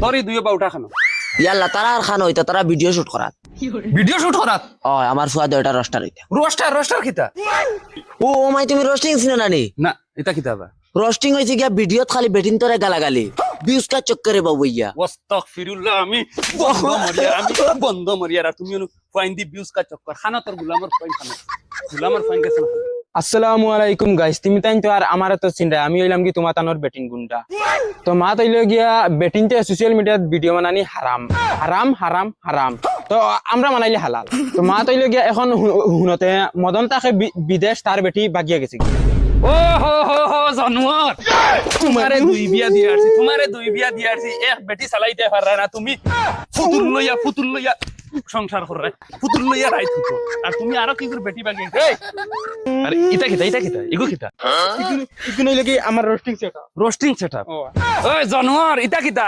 তোরই দুই বাউটা খানো ইয়াল্লা তারা আর খান হইতা তারা ভিডিও শুট করাত ভিডিও শুট করাত ও আমার ফুয়াদ ওটা রস্টার হইতা রোস্টার খিতা ও মাই তুমি রোস্টিং চিনো নানি না এটা খিতা বা রোস্টিং হইছে গিয়া ভিডিওত খালি বেটিন তোরে গালাগালি ভিউজ কা চক্করে বাবু ইয়া আস্তাগফিরুল্লাহ আমি বন্ধ মরিয়া আর তুমি ফাইন দি ভিউজ কা চক্কর খানা তোর গুলামর ফাইন কেছে না আসসালামু আলাইকুম গাইস তুমি তাই তো আর আমার তো চিন্তা আমি হইলাম কি তোমার তানোর বেটিং গুন্ডা তো মা তাইলে গিয়া বেটিং তে সোশ্যাল মিডিয়াত ভিডিও বানানি হারাম হারাম হারাম হারাম তো আমরা মানাইলে হালাল তো মা তাইলে গিয়া এখন হুনতে মদন তাকে বিদেশ তার বেটি বাগিয়া গেছে ও হো জানোয়ার তোমারে দুই বিয়া দিয়ে আসছি এক বেটি চালাইতে পারা না তুমি ফুতুল লইয়া সংসার করে ফুতুল লইয়া রাইত হতো আর তুমি আরো কি করে বেটি বাগিয়ে আরে ইটা খিতা এগো খিতা ইকু নইলে কি আমার রোস্টিং সেটআপ ওই জানোয়ার ইটা খিতা